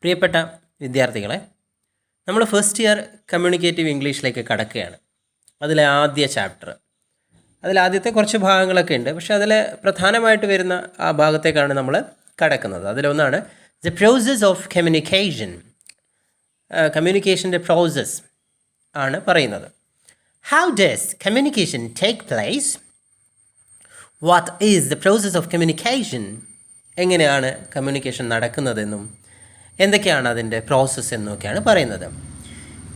പ്രിയപ്പെട്ട വിദ്യാർത്ഥികളെ, നമ്മൾ ഫസ്റ്റ് ഇയർ കമ്മ്യൂണിക്കേറ്റീവ് ഇംഗ്ലീഷിലേക്ക് കടക്കുകയാണ്. അതിലെ ആദ്യ ചാപ്റ്റർ, അതിലാദ്യത്തെ കുറച്ച് ഭാഗങ്ങളൊക്കെ ഉണ്ട്. പക്ഷേ അതിൽ പ്രധാനമായിട്ട് വരുന്ന ആ ഭാഗത്തേക്കാണ് നമ്മൾ കടക്കുന്നത്. അതിലൊന്നാണ് ദ പ്രോസസ് ഓഫ് കമ്മ്യൂണിക്കേഷൻ. കമ്മ്യൂണിക്കേഷൻ്റെ പ്രോസസ് ആണ് പറയുന്നത്. How does communication take place? What is the process of communication? എങ്ങനെയാണ് കമ്മ്യൂണിക്കേഷൻ നടക്കുന്നതെന്നും എന്തൊക്കെയാണ് അതിൻ്റെ പ്രോസസ്സ് എന്നൊക്കെയാണ് പറയുന്നത്.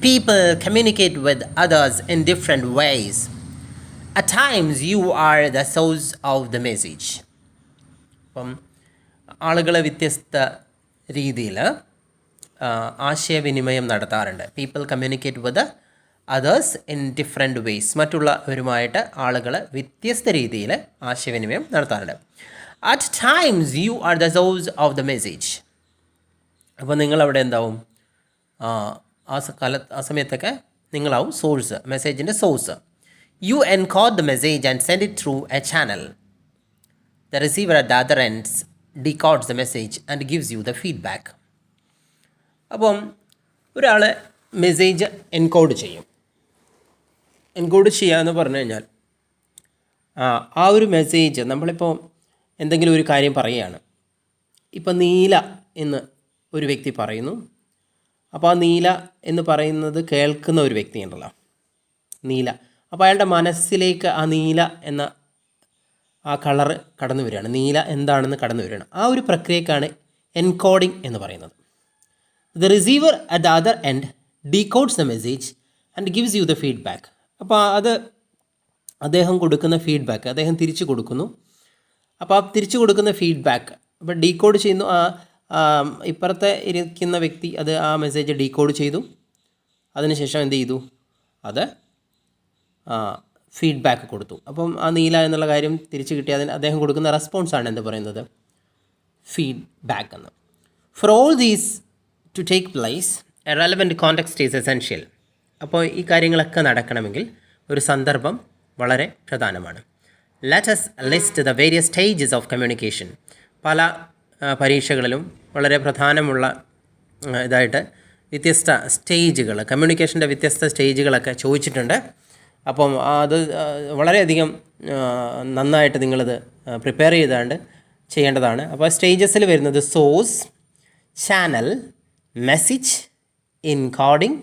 People communicate with others in different ways. At times you are the source of the message. അപ്പം ആളുകൾ വ്യത്യസ്ത രീതിയിൽ ആശയവിനിമയം നടത്താറുണ്ട്. People communicate with others in different ways. മറ്റുള്ളവരുമായിട്ട് ആളുകൾ വ്യത്യസ്ത രീതിയിൽ ആശയവിനിമയം നടത്താറുണ്ട്. At times you are the source of the message. അപ്പോൾ നിങ്ങളവിടെ എന്താവും? ആ സമയത്തൊക്കെ നിങ്ങളാവും സോഴ്സ്, മെസ്സേജിൻ്റെ source. You encode the message and send it through a channel. The receiver at the other ends decodes the message and gives you the feedback. അപ്പം ഒരാൾ message encode ചെയ്യും. എൻകോഡ് ചെയ്യുക എന്ന് പറഞ്ഞു കഴിഞ്ഞാൽ ആ ഒരു മെസ്സേജ്, നമ്മളിപ്പോൾ എന്തെങ്കിലും ഒരു കാര്യം പറയുകയാണ്. ഇപ്പം നീല എന്ന് ഒരു വ്യക്തി പറയുന്നു. അപ്പോൾ ആ നീല എന്ന് പറയുന്നത് കേൾക്കുന്ന ഒരു വ്യക്തി ഉണ്ടല്ലോ, നീല. അപ്പോൾ അയാളുടെ മനസ്സിലേക്ക് ആ നീല എന്ന ആ കളറ് കടന്നു വരികയാണ്, നീല എന്താണെന്ന് കടന്നു വരികയാണ്. ആ ഒരു പ്രക്രിയക്കാണ് എൻകോഡിങ് എന്ന് പറയുന്നത്. The receiver at the other end decodes the message and gives you the feedback. അപ്പോൾ അത് അദ്ദേഹം കൊടുക്കുന്ന ഫീഡ്ബാക്ക് അദ്ദേഹം തിരിച്ചു കൊടുക്കുന്നു. അപ്പോൾ ആ തിരിച്ചു കൊടുക്കുന്ന ഫീഡ്ബാക്ക് അപ്പോൾ ഡീകോഡ് ചെയ്യുന്നു. ഇപ്പുറത്തെ ഇരിക്കുന്ന വ്യക്തി അത് ആ മെസ്സേജ് ഡീകോഡ് ചെയ്തു. അതിനുശേഷം എന്ത് ചെയ്തു? അത് ഫീഡ്ബാക്ക് കൊടുത്തു. അപ്പം ആ നീല എന്നുള്ള കാര്യം തിരിച്ചു കിട്ടി. അതിന് അദ്ദേഹം കൊടുക്കുന്ന റെസ്പോൺസാണ് എന്ത് പറയുന്നത്? ഫീഡ്ബാക്ക് എന്ന്. For all these two take place A relevant context is essential. അപ്പോൾ ഈ കാര്യങ്ങളൊക്കെ നടക്കണമെങ്കിൽ ഒരു സന്ദർഭം വളരെ പ്രധാനമാണ്. Let us list the various stages of communication. പല പരീക്ഷകളിലും വളരെ പ്രധാനമുള്ള ഇതായിട്ട് വ്യത്യസ്ത സ്റ്റേജുകൾ, കമ്മ്യൂണിക്കേഷൻ്റെ വ്യത്യസ്ത സ്റ്റേജുകളൊക്കെ ചോദിച്ചിട്ടുണ്ട്. അപ്പം അത് വളരെയധികം നന്നായിട്ട് നിങ്ങളത് പ്രിപ്പയർ ചെയ്യേണ്ടതാണ്. അപ്പോൾ സ്റ്റേജസിൽ വരുന്നത് source, channel, message, encoding,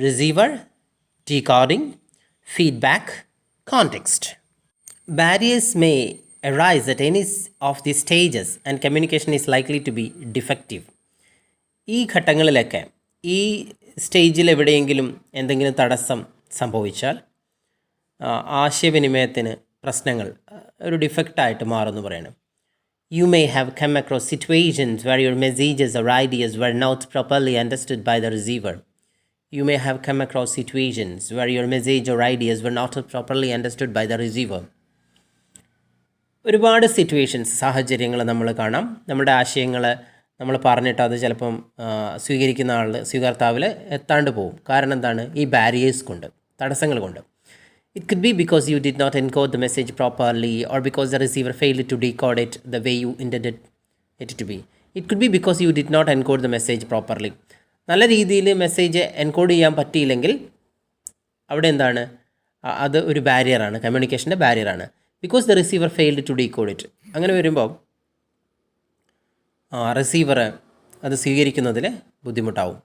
receiver, decoding, feedback, context. Barriers may arise at any of these stages and communication is likely to be defective. ഈ ഘട്ടങ്ങളിലൊക്കെ, ഈ സ്റ്റേജിൽ എവിടെയെങ്കിലും എന്തെങ്കിലും തടസ്സം സംഭവിച്ചാൽ ആശയവിനിമയത്തിന് പ്രശ്നങ്ങൾ ഒരു ഡിഫക്റ്റായിട്ട് മാറുമെന്ന് പറയണം. You may have come across situations where your messages or ideas were not properly understood by the receiver. You may have come across situations where your message or ideas were not properly understood by the receiver. ഒരുപാട് situations, സാഹചര്യങ്ങൾ നമ്മൾ കാണാം. നമ്മുടെ ആശയങ്ങൾ നമ്മൾ പറഞ്ഞിട്ട് അത് ചിലപ്പം സ്വീകരിക്കുന്ന സ്വീകർത്താവിൽ എത്താണ്ട് പോകും. കാരണം എന്താണ്? ഈ ബാരിയേഴ്സ് കൊണ്ട്, തടസ്സങ്ങൾ കൊണ്ട്. It could be because you did not encode the message properly or because the receiver failed to decode it the way you intended it to be. It could be because you did not encode the message properly. നല്ല രീതിയിൽ message encode ചെയ്യാൻ പറ്റിയില്ലെങ്കിൽ അവിടെ എന്താണ്? അത് ഒരു ബാരിയറാണ്, കമ്മ്യൂണിക്കേഷൻ്റെ ബാരിയറാണ്. Because the receiver failed to decode it. അങ്ങനെ വരുമ്പോൾ റിസീവർ അത് സ്വീകരിക്കുന്നതിൽ ബുദ്ധിമുട്ടാവും.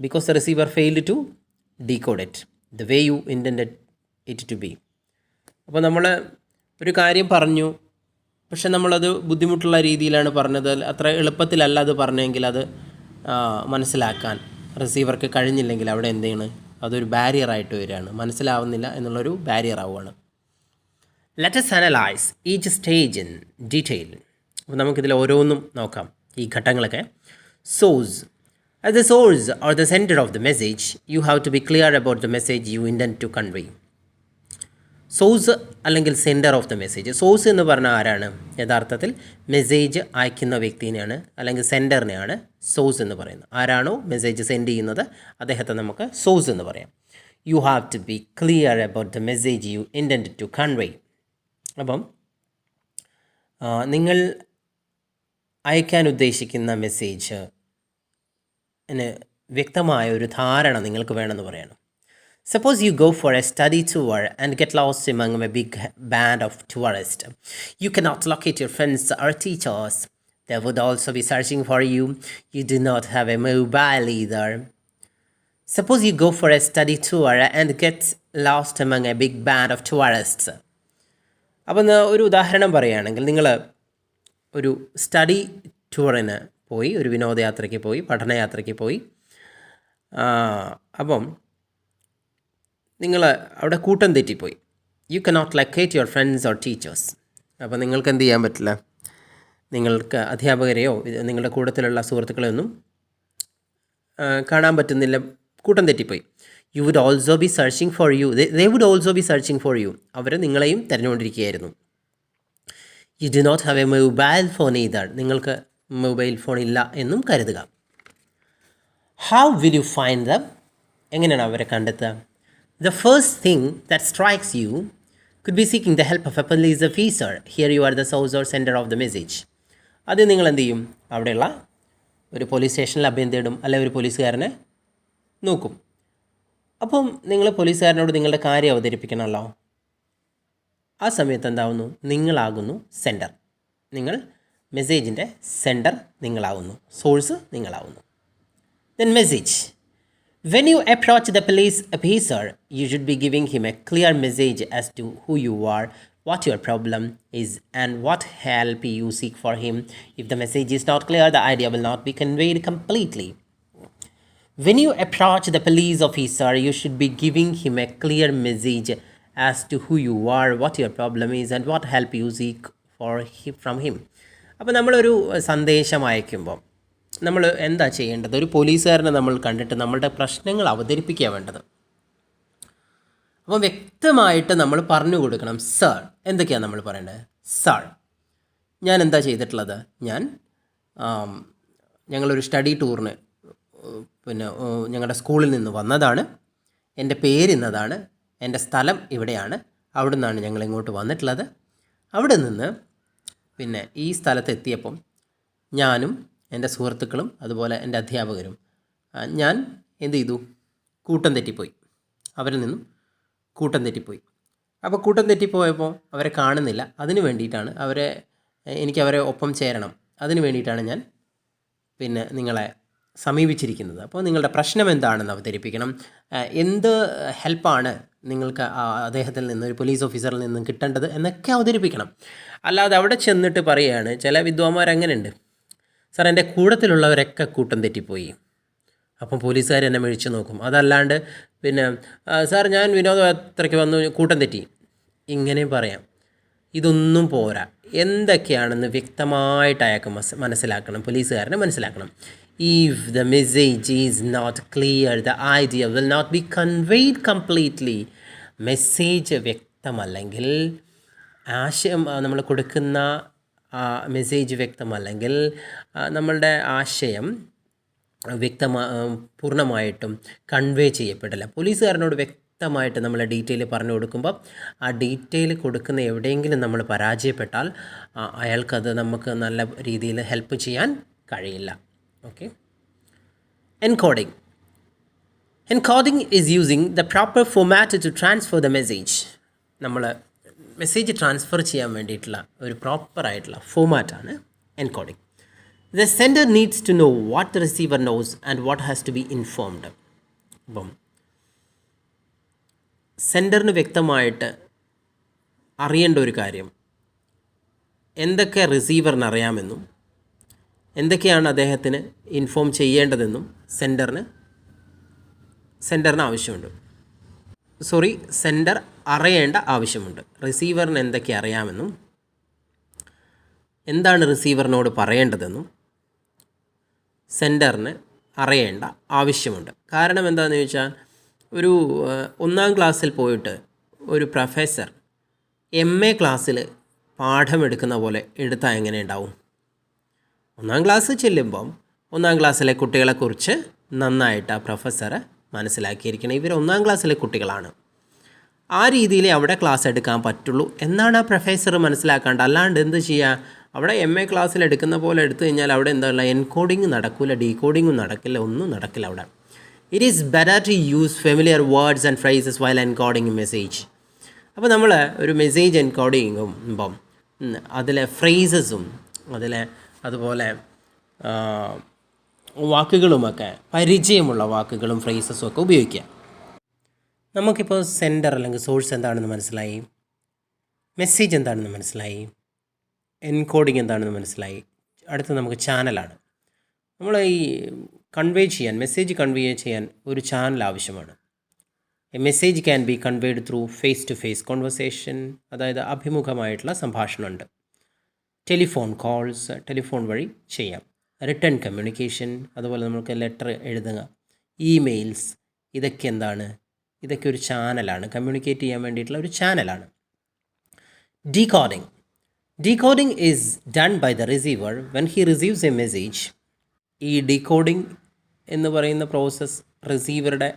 Because the receiver failed to decode it the way you intended it to be. അപ്പോൾ നമ്മൾ ഒരു കാര്യം പറഞ്ഞു, പക്ഷെ നമ്മളത് ബുദ്ധിമുട്ടുള്ള രീതിയിലാണ് പറഞ്ഞത്, അത്ര എളുപ്പത്തിലല്ല അത് പറഞ്ഞെങ്കിൽ അത് മനസ്സിലാക്കാൻ റിസീവർക്ക് കഴിഞ്ഞില്ലെങ്കിൽ അവിടെ എന്താണ്? അതൊരു ബാരിയറായിട്ട് വരികയാണ്, മനസ്സിലാവുന്നില്ല എന്നുള്ളൊരു ബാരിയർ ആവുകയാണ്. Let us analyze each stage in detail. അപ്പോൾ നമുക്കിതിൽ ഓരോന്നും നോക്കാം, ഈ ഘട്ടങ്ങളൊക്കെ. Source. As the source or the center of the message, you have to be clear about the message you intend to convey. Source അല്ലെങ്കിൽ centre of the message. സോഴ്സ് എന്ന് പറഞ്ഞാൽ ആരാണ്? യഥാർത്ഥത്തിൽ മെസ്സേജ് അയക്കുന്ന വ്യക്തിനെയാണ്, അല്ലെങ്കിൽ സെൻറ്ററിനെയാണ് സോഴ്സ് എന്ന് പറയുന്നത്. ആരാണോ മെസ്സേജ് സെൻഡ് ചെയ്യുന്നത് അദ്ദേഹത്തെ നമുക്ക് സോഴ്സ് എന്ന് പറയാം. You have to be clear about the message you intend to convey. അപ്പം നിങ്ങൾ അയക്കാൻ ഉദ്ദേശിക്കുന്ന മെസ്സേജ് വ്യക്തമായ ഒരു ധാരണ നിങ്ങൾക്ക് വേണമെന്ന് പറയണം. Suppose you go for a study tour and get lost among a big band of tourists. You cannot locate your friends or teachers. They would also be searching for you. You do not have a mobile either. Suppose you go for a study tour and get lost among a big band of tourists. അപ്പം ഒരു ഉദാഹരണം പറയുകയാണെങ്കിൽ, നിങ്ങൾ ഒരു study ടൂറിന് പോയി, ഒരു വിനോദയാത്രയ്ക്ക് പോയി, പഠനയാത്രയ്ക്ക് പോയി. അപ്പം നിങ്ങൾ അവിടെ കൂട്ടം തെറ്റിപ്പോയി. You cannot locate your friends or teachers. അപ്പോൾ നിങ്ങൾക്ക് എന്ത് ചെയ്യാൻ പറ്റില്ല, നിങ്ങൾക്ക് അധ്യാപകരെയോ നിങ്ങളുടെ കൂട്ടത്തിലുള്ള സുഹൃത്തുക്കളെയൊന്നും കാണാൻ പറ്റുന്നില്ല, കൂട്ടം തെറ്റിപ്പോയി. You would also be searching for you. They would also be searching for you. അവർ നിങ്ങളെയും തിരഞ്ഞുകൊണ്ടിരിക്കുകയായിരുന്നു. You do not have a mobile phone either. നിങ്ങൾക്ക് മൊബൈൽ ഫോൺ ഇല്ല എന്നും കരുതുക. How will you find them? എങ്ങനെയാണ് അവരെ കണ്ടെത്തുക? The first thing that strikes you could be seeking the help of a police officer. Here you are the source or sender of the message. അത് നിങ്ങൾ എന്ത് ചെയ്യും? അവിടെയുള്ള ഒരു പോലീസ് സ്റ്റേഷനിൽ അഭയം തേടും, അല്ലെങ്കിൽ ഒരു പോലീസുകാരനെ നോക്കും. അപ്പം നിങ്ങൾ പോലീസുകാരനോട് നിങ്ങളുടെ കാര്യം അവതരിപ്പിക്കണമല്ലോ. ആ സമയത്ത് എന്താവുന്നു? നിങ്ങളാകുന്നു സെൻഡർ. നിങ്ങൾ മെസ്സേജിൻ്റെ സെൻഡർ നിങ്ങളാവുന്നു, സോഴ്സ് നിങ്ങളാവുന്നു. Then message. When you approach the police officer, you should be giving him a clear message as to who you are, what your problem is, and what help you seek for him. If the message is not clear, the idea will not be conveyed completely. When you approach the police officer, you should be giving him a clear message as to who you are, what your problem is, and what help you seek from him. അപ്പോൾ നമ്മളൊരു സന്ദേശം അയക്കുമ്പോൾ നമ്മൾ എന്താ ചെയ്യേണ്ടത്? ഒരു പോലീസുകാരനെ നമ്മൾ കണ്ടിട്ട് നമ്മളുടെ പ്രശ്നങ്ങൾ അവതരിപ്പിക്കുക വേണ്ടത്. അപ്പോൾ വ്യക്തമായിട്ട് നമ്മൾ പറഞ്ഞു കൊടുക്കണം. സർ, എന്തൊക്കെയാണ് നമ്മൾ പറയേണ്ടത്? സർ, ഞാൻ എന്താ ചെയ്തിട്ടുള്ളത്? ഞങ്ങളൊരു സ്റ്റഡി ടൂറിന് ഞങ്ങളുടെ സ്കൂളിൽ നിന്ന് വന്നതാണ്. എൻ്റെ പേര് ഇന്നതാണ്, എൻ്റെ സ്ഥലം ഇവിടെയാണ്, അവിടെ നിന്നാണ് ഞങ്ങൾ ഇങ്ങോട്ട് വന്നിട്ടുള്ളത്. അവിടെ നിന്ന് ഈ സ്ഥലത്തെത്തിയപ്പം ഞാനും എൻ്റെ സുഹൃത്തുക്കളും അതുപോലെ എൻ്റെ അധ്യാപകരും ഞാൻ എന്ത് ചെയ്തു? കൂട്ടം തെറ്റിപ്പോയി. അവരിൽ നിന്നും കൂട്ടം തെറ്റിപ്പോയി. അപ്പോൾ കൂട്ടം തെറ്റിപ്പോയപ്പോൾ അവരെ കാണുന്നില്ല. അതിന് വേണ്ടിയിട്ടാണ് എനിക്ക് അവരെ ഒപ്പം ചേരണം. അതിന് വേണ്ടിയിട്ടാണ് ഞാൻ നിങ്ങളെ സമീപിച്ചിരിക്കുന്നത്. അപ്പോൾ നിങ്ങളുടെ പ്രശ്നം എന്താണെന്ന് അവതരിപ്പിക്കണം. എന്ത് ഹെൽപ്പാണ് നിങ്ങൾക്ക് അദ്ദേഹത്തിൽ നിന്ന്, ഒരു പോലീസ് ഓഫീസറിൽ നിന്നും കിട്ടേണ്ടത് എന്നൊക്കെ അവതരിപ്പിക്കണം. അല്ലാതെ അവിടെ ചെന്നിട്ട് പറയുകയാണ്, ചില വിദ്വാന്മാരങ്ങനെയുണ്ട്, സാർ എൻ്റെ കൂട്ടത്തിലുള്ളവരൊക്കെ കൂട്ടം തെറ്റിപ്പോയി. അപ്പം പോലീസുകാർ എന്നെ മിഴിച്ച് നോക്കും. അതല്ലാണ്ട് സാർ ഞാൻ വിനോദയാത്രയ്ക്ക് വന്നു, കൂട്ടം തെറ്റി, ഇങ്ങനെയും പറയാം. ഇതൊന്നും പോരാ. എന്തൊക്കെയാണെന്ന് വ്യക്തമായിട്ട് അയാൾക്ക് മനസ്സിലാക്കണം, പോലീസുകാരനെ മനസ്സിലാക്കണം. If the message is not clear, the idea will not be conveyed completely. Message വ്യക്തമല്ലെങ്കിൽ, ആശയം നമ്മൾ കൊടുക്കുന്ന മെസ്സേജ് വ്യക്തമല്ലെങ്കിൽ, നമ്മളുടെ ആശയം പൂർണ്ണമായിട്ടും കൺവേ ചെയ്യപ്പെടില്ല. പോലീസുകാരനോട് വ്യക്തമായിട്ട് നമ്മൾ ഡീറ്റെയിൽ പറഞ്ഞു കൊടുക്കുമ്പോൾ ആ ഡീറ്റെയിൽ കൊടുക്കുന്ന എവിടെയെങ്കിലും നമ്മൾ പരാജയപ്പെട്ടാൽ അയാൾക്കത് നമുക്ക് നല്ല രീതിയിൽ ഹെൽപ്പ് ചെയ്യാൻ കഴിയില്ല. Okay. Encoding. Encoding is using the proper format to transfer the message. നമ്മൾ മെസ്സേജ് ട്രാൻസ്ഫർ ചെയ്യാൻ വേണ്ടിയിട്ടുള്ള ഒരു പ്രോപ്പറായിട്ടുള്ള ഫോമാറ്റാണ് encoding. The sender needs to know what the receiver knows and what has to be informed. അപ്പം സെൻഡറിന് വ്യക്തമായിട്ട് അറിയേണ്ട ഒരു കാര്യം, എന്തൊക്കെ റിസീവറിന് അറിയാമെന്നും എന്തൊക്കെയാണ് അദ്ദേഹത്തിന് ഇൻഫോം ചെയ്യേണ്ടതെന്നും സെൻഡറിന് ആവശ്യമുണ്ട്. സെൻഡർ അറിയേണ്ട ആവശ്യമുണ്ട്. റിസീവറിന് എന്തൊക്കെ അറിയാമെന്നും എന്താണ് റിസീവറിനോട് പറയേണ്ടതെന്നും സെൻഡറിന് അറിയേണ്ട ആവശ്യമുണ്ട്. കാരണം എന്താണെന്ന് ചോദിച്ചാൽ, ഒരു 1ാം ക്ലാസ്സിൽ പോയിട്ട് ഒരു പ്രൊഫസർ MA ക്ലാസ്സിൽ പാഠമെടുക്കുന്ന പോലെ എടുത്താൽ എങ്ങനെ ഉണ്ടാവും? 1ാം ക്ലാസ് ചെല്ലുമ്പം 1ാം ക്ലാസ്സിലെ കുട്ടികളെക്കുറിച്ച് നന്നായിട്ട് ആ പ്രൊഫസർ മനസ്സിലാക്കിയിരിക്കണം. ഇവർ 1ാം ക്ലാസ്സിലെ കുട്ടികളാണ്, ആ രീതിയിൽ അവിടെ ക്ലാസ് എടുക്കാൻ പറ്റുള്ളൂ എന്നാണ് ആ പ്രൊഫസർ മനസ്സിലാക്കാണ്ട്. അല്ലാണ്ട് എന്ത് ചെയ്യുക, അവിടെ MA ക്ലാസ്സിൽ എടുക്കുന്ന പോലെ എടുത്തു കഴിഞ്ഞാൽ അവിടെ എന്താ ഉള്ളത്, എൻകോഡിങ് നടക്കില്ല, ഡീകോഡിങ്ങും നടക്കില്ല, ഒന്നും നടക്കില്ല അവിടെ. It is better to use familiar words and phrases while encoding message. അപ്പോൾ നമ്മൾ ഒരു മെസ്സേജ് എൻകോഡ് ചെയ്യുമ്പം അതിലെ ഫ്രേസസും അതുപോലെ വാക്കുകളുമൊക്കെ പരിചയമുള്ള വാക്കുകളും ഫ്രേസസും ഒക്കെ ഉപയോഗിക്കുക. നമുക്കിപ്പോൾ സെൻഡർ അല്ലെങ്കിൽ സോഴ്സ് എന്താണെന്ന് മനസ്സിലായി, മെസ്സേജ് എന്താണെന്ന് മനസ്സിലായി, എൻകോഡിങ് എന്താണെന്ന് മനസ്സിലായി. അടുത്ത് നമുക്ക് ചാനലാണ്. നമ്മൾ ഈ മെസ്സേജ് കൺവേ ചെയ്യാൻ ഒരു ചാനൽ ആവശ്യമാണ്. A message can be conveyed through face to face conversation, അതായത് അഭിമുഖമായിട്ടുള്ള സംഭാഷണമുണ്ട്. ടെലിഫോൺ കോൾസ്, ടെലിഫോൺ വഴി ചെയ്യാം. റിട്ടേൺ കമ്മ്യൂണിക്കേഷൻ, അതുപോലെ നമുക്ക് ലെറ്റർ എഴുതുക, ഇമെയിൽസ്, ഇതൊക്കെ ഒരു ചാനലാണ്, കമ്മ്യൂണിക്കേറ്റ് ചെയ്യാൻ വേണ്ടിയിട്ടുള്ള ഒരു ചാനലാണ്. Decoding is done by the receiver when he receives a message. ഈ ഡീകോഡിംഗ് എന്ന് പറയുന്ന പ്രോസസ്സ് റിസീവറുടെ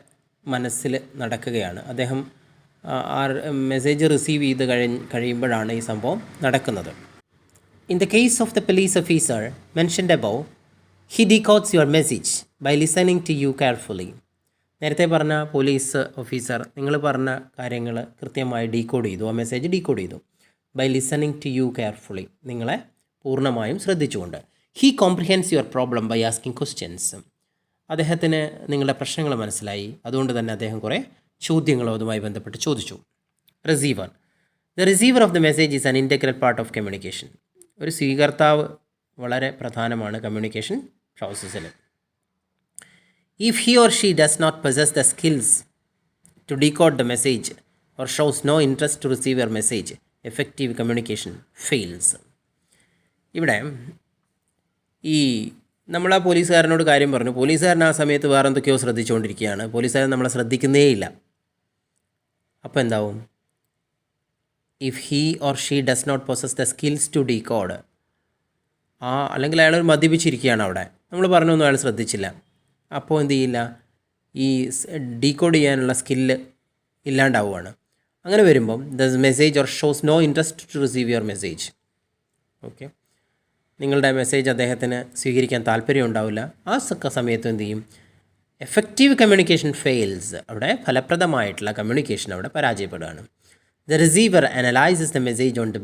മനസ്സിൽ നടക്കുകയാണ്. അദ്ദേഹം ആ മെസ്സേജ് റിസീവ് ചെയ്ത് കഴിയുമ്പോഴാണ് ഈ സംഭവം നടക്കുന്നത്. In the case of the police officer mentioned above, he decodes your message by listening to you carefully. നേരത്തെ പറഞ്ഞ പോലീസ് ഓഫീസർ നിങ്ങൾ പറഞ്ഞ കാര്യങ്ങൾ കൃത്യമായി ഡീകോഡ് ചെയ്തു, ആ മെസ്സേജ് ഡീകോഡ് ചെയ്തു. By listening to you carefully, നിങ്ങളെ പൂർണ്ണമായും ശ്രദ്ധിച്ചുകൊണ്ട്. He comprehends your problem by asking questions. അദ്ദേഹത്തിന് നിങ്ങളുടെ പ്രശ്നങ്ങൾ മനസ്സിലായി, അതുകൊണ്ട് തന്നെ അദ്ദേഹം കുറേ ചോദ്യങ്ങളും അതുമായി ബന്ധപ്പെട്ട് ചോദിച്ചു. Receiver. The receiver of the message is an integral part of communication. ഒരു സ്വീകർത്താവ് വളരെ പ്രധാനമാണ് കമ്മ്യൂണിക്കേഷൻ പ്രോസസ്സിൽ. If he or she does not possess the skills to decode the message or shows no interest to receive your message, effective communication fails. ഇവിടെ നമ്മൾ ആ പോലീസുകാരനോട് കാര്യം പറഞ്ഞു, പോലീസുകാരൻ ആ സമയത്ത് വേറെ എന്തൊക്കെയോ ശ്രദ്ധിച്ചുകൊണ്ടിരിക്കുകയാണ്, പോലീസുകാരൻ നമ്മളെ ശ്രദ്ധിക്കുന്നേയില്ല. അപ്പോൾ എന്താവും? If he or she does not possess the skills to decode, അല്ലെങ്കിൽ അയാൾ മദ്യപിച്ചിരിക്കുകയാണ് അവിടെ, നമ്മൾ പറഞ്ഞൊന്നും അയാൾ ശ്രദ്ധിച്ചില്ല. അപ്പോൾ എന്ത് ചെയ്യില്ല, ഈ ഡീകോഡ് ചെയ്യാനുള്ള സ്കില്ല് ഇല്ലാണ്ടാവുകയാണ്. അങ്ങനെ വരുമ്പം the message or shows no interest to receive your message. Okay, നിങ്ങളുടെ മെസ്സേജ് അദ്ദേഹത്തിന് സ്വീകരിക്കാൻ താല്പര്യം ഉണ്ടാവില്ല. ആ സമയത്ത് എന്ത് ചെയ്യും? Effective communication fails. അവിടെ ഫലപ്രദമായിട്ടുള്ള കമ്മ്യൂണിക്കേഷൻ അവിടെ പരാജയപ്പെടുകയാണ്. The receiver analyses the message on the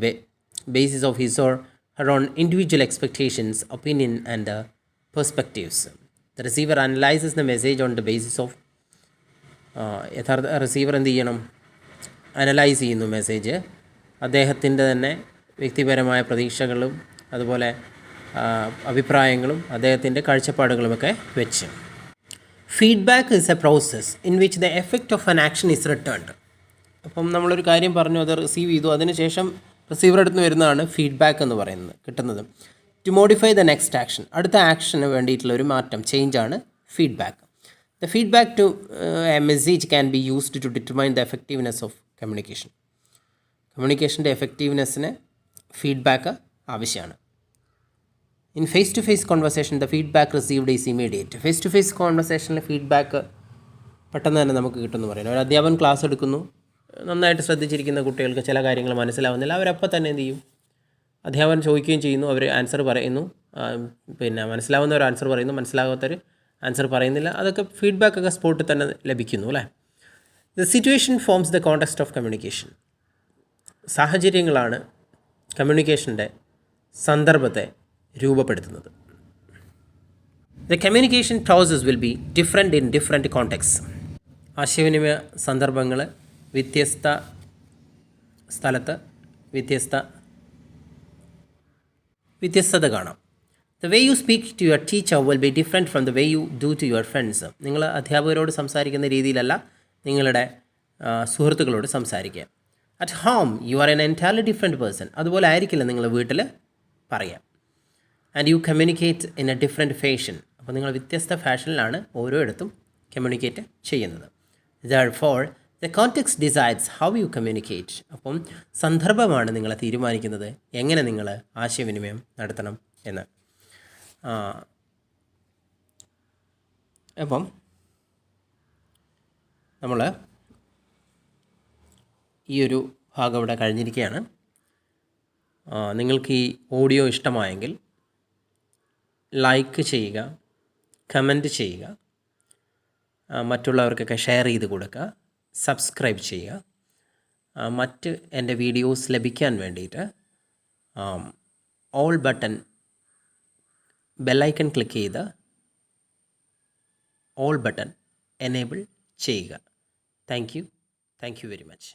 basis of his or her own individual expectations, opinion and perspectives. The receiver analyses the message on the basis of, യഥാർത്ഥ receiver എന്ത് ചെയ്യണം? Analyse ചെയ്യുന്നു message അദ്ദേഹത്തിൻ്റെ തന്നെ വ്യക്തിപരമായ പ്രതീക്ഷകളും അതുപോലെ അഭിപ്രായങ്ങളും അദ്ദേഹത്തിൻ്റെ കാഴ്ചപ്പാടുകളുമൊക്കെ വെച്ച്. Feedback is A process in which the effect of an action is returned. അപ്പം നമ്മളൊരു കാര്യം പറഞ്ഞു, അത് റിസീവ് ചെയ്തു, അതിനുശേഷം റിസീവർ അടുത്ത് വരുന്നതാണ് ഫീഡ്ബാക്ക് എന്ന് പറയുന്നത്, കിട്ടുന്നത്. To modify the next action, അടുത്ത ആക്ഷന് വേണ്ടിയിട്ടുള്ള ഒരു മാറ്റം, ചേഞ്ചാണ് feedback. The feedback to a message can be used to determine the effectiveness of communication. കമ്മ്യൂണിക്കേഷൻ്റെ എഫക്റ്റീവ്നെസ്സിന് ഫീഡ്ബാക്ക് ആവശ്യമാണ്. In face to face conversation the feedback received is immediate. Face to face കോൺവെർസേഷനിൽ ഫീഡ്ബാക്ക് പെട്ടെന്ന് തന്നെ നമുക്ക് കിട്ടുമെന്ന് പറയുന്നത്. ഒരു അധ്യാപകൻ ക്ലാസ് എടുക്കുന്നു, നന്നായിട്ട് ശ്രദ്ധിച്ചിരിക്കുന്ന കുട്ടികൾക്ക് ചില കാര്യങ്ങൾ മനസ്സിലാവുന്നില്ല, അവരപ്പോൾ തന്നെ എന്ത് ചെയ്യും? അധ്യാപകൻ ചോദിക്കുകയും ചെയ്യുന്നു, അവർ ആൻസർ പറയുന്നു, പിന്നെ മനസ്സിലാവുന്നവർ ആൻസർ പറയുന്നു, മനസ്സിലാകാത്തവർ ആൻസർ പറയുന്നില്ല. അതൊക്കെ ഫീഡ്ബാക്കൊക്കെ സ്പോട്ടിൽ തന്നെ ലഭിക്കുന്നു അല്ലേ. The situation forms the context of communication. സാഹചര്യങ്ങളാണ് കമ്മ്യൂണിക്കേഷൻ്റെ സന്ദർഭത്തെ രൂപപ്പെടുത്തുന്നത്. The communication process will be different in different context. ആശയവിനിമയ സന്ദർഭങ്ങൾ വ്യത്യസ്ത സ്ഥലത്ത് വ്യത്യസ്തത കാണാം. The way you speak to your teacher will be different from the way you do to your friends. നിങ്ങൾ അധ്യാപകരോട് സംസാരിക്കുന്ന രീതിയിലല്ല നിങ്ങളുടെ സുഹൃത്തുക്കളോട് സംസാരിക്കുക. At home you are an entirely different person. അതുപോലെ ആയിരിക്കില്ല നിങ്ങൾ വീട്ടിൽ പറയാം. And U communicate in A different fashion. അപ്പോൾ നിങ്ങൾ വ്യത്യസ്ത ഫാഷനിലാണ് ഓരോയിടത്തും കമ്മ്യൂണിക്കേറ്റ് ചെയ്യുന്നത്. Therefore the context decides how you communicate. അപ്പം സന്ദർഭമാണ് നിങ്ങളെ തീരുമാനിക്കുന്നത് എങ്ങനെ നിങ്ങൾ ആശയവിനിമയം നടത്തണം എന്ന്. അപ്പം നമ്മൾ ഈ ഒരു ഭാഗം ഇവിടെ കഴിഞ്ഞിരിക്കുകയാണ്. നിങ്ങൾക്ക് ഈ ഓഡിയോ ഇഷ്ടമായെങ്കിൽ ലൈക്ക് ചെയ്യുക, കമൻറ്റ് ചെയ്യുക, മറ്റുള്ളവർക്കൊക്കെ ഷെയർ ചെയ്ത് കൊടുക്കുക, സബ്സ്ക്രൈബ് ചെയ്യുക. മറ്റ് എൻ്റെ വീഡിയോസ് ലഭിക്കാൻ വേണ്ടിയിട്ട് ഓൾ ബട്ടൺ ബെല്ലൈക്കൺ ക്ലിക്ക് ചെയ്ത് ഓൾ ബട്ടൺ എനേബിൾ ചെയ്യുക. Thank you very much.